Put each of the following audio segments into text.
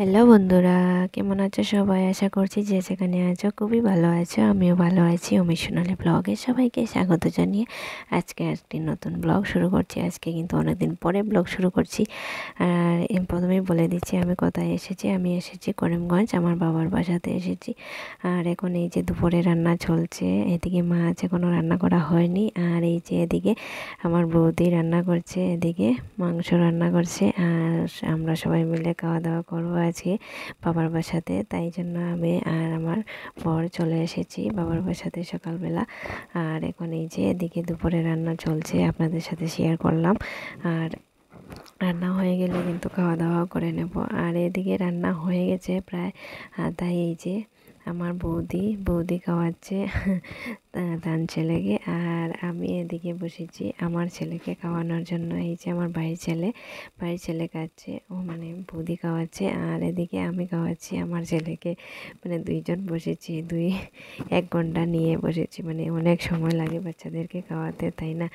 Hello বন্ধুরা, কেমন আছো সবাই? আশা করছি যে যেখানে আছো খুবই ভালো আছো। আমিও ভালো আছি। ওমি সোনালি ব্লগে সবাইকে স্বাগত জানিয়ে আজকে একটি নতুন ব্লগ শুরু করছি। আজকে কিন্তু অনেকদিন পরে ব্লগ শুরু করছি। আর প্রথমেই বলে দিচ্ছি আমি কোথায় এসেছি। আমি এসেছি করিমগঞ্জ, আমার বাবার বাসাতে এসেছি। আর এখন এই যে দুপুরে রান্না চলছে, এদিকে মাছ এখনও রান্না করা হয়নি। আর এই যে এদিকে আমার বৌদি রান্না করছে, এদিকে মাংস রান্না করছে। আর আমরা সবাই মিলে খাওয়া দাওয়া করবো আজকে বাবার বাসাতে। তাই জন্য আমি আর আমার বর চলে এসেছি বাবার বাসাতে সকালবেলা। আর এখন এই যে এদিকে দুপুরে রান্না চলছে, আপনাদের সাথে শেয়ার করলাম। আর রান্না হয়ে গেলে কিন্তু খাওয়া দাওয়া করে নেব। আর এদিকে রান্না হয়ে গেছে প্রায়। তাই এই যে আমার বৌদি খাওয়াচ্ছে তার ছেলেকে, আর আমি এদিকে বসেছি আমার ছেলেকে খাওয়ানোর জন্য। এই যে আমার বাড়ির ছেলে খাচ্ছে, ও মানে বৌদি খাওয়াচ্ছে, আর এদিকে আমি খাওয়াচ্ছি আমার ছেলেকে। মানে দুইজন বসেছি, এক ঘন্টা নিয়ে বসেছি। মানে অনেক সময় লাগে বাচ্চাদেরকে খাওয়াতে, তাই না?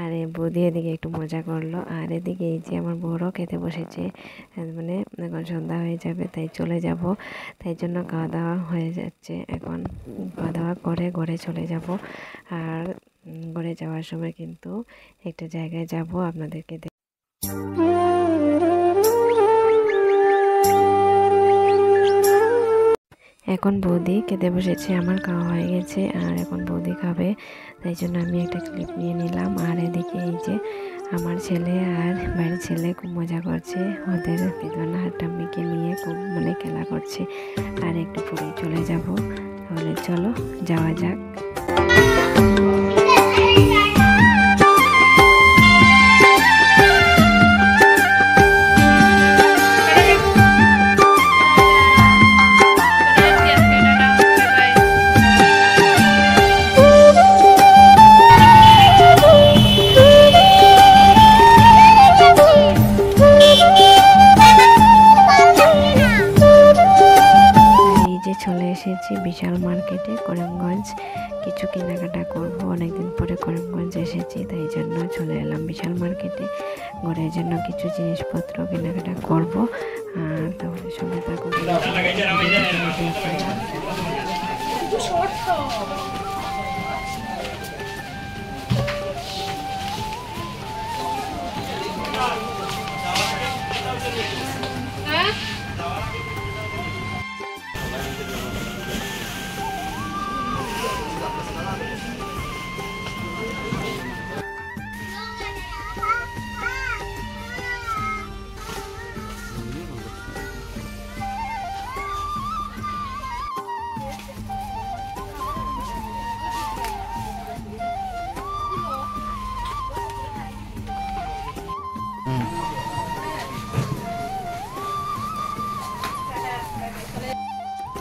আর বৌদি এদিকে একটু মজা করলো। আর এদিকে এই যে আমার বড়ও খেতে বসেছে। মানে এখন সন্ধ্যা হয়ে যাবে, তাই চলে যাব। তাই জন্য খাওয়া দাওয়া হয়ে যাচ্ছে। এখন খাওয়া দাওয়া করে ঘরে চলে যাব। আর ঘরে যাওয়ার সময় কিন্তু একটা জায়গায় যাব, আপনাদেরকে এখন বৌদি খেতে বসেছে, আমার খাওয়া হয়ে গেছে। আর এখন বৌদি খাবে, তাই জন্য আমি একটা ক্লিপ নিয়ে নিলাম। আর এদিকে এই যে আমার ছেলে আর বাড়ির ছেলে খুব মজা করছে, ওদের দিদনা আর ঠাম্মিকে নিয়ে খুব মানে খেলা করছে। আর একটু পরেই চলে যাব, তাহলে চলো যাওয়া যাক। চলে এসেছি বিশাল মার্কেটে করিমগঞ্জ, কিছু কেনাকাটা করব। অনেকদিন পরে করিমগঞ্জ এসেছি, তাই জন্য চলে এলাম বিশাল মার্কেটে। ঘরের জন্য কিছু জিনিসপত্র কেনাকাটা করব। আর তাহলে সঙ্গে থাকুন।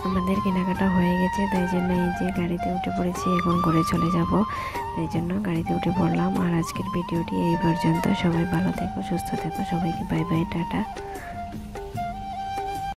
আমাদের কেনাকাটা হয়ে গেছে, তাই জন্য এই যে গাড়িতে উঠে পড়েছি, এখন ঘরে চলে যাব। তাই জন্য গাড়িতে উঠে পড়লাম। আর আজকের ভিডিওটি এই পর্যন্ত। সবাই ভালো থেকো, সুস্থ থেকো, সবাইকে বাই বাই, টাটা।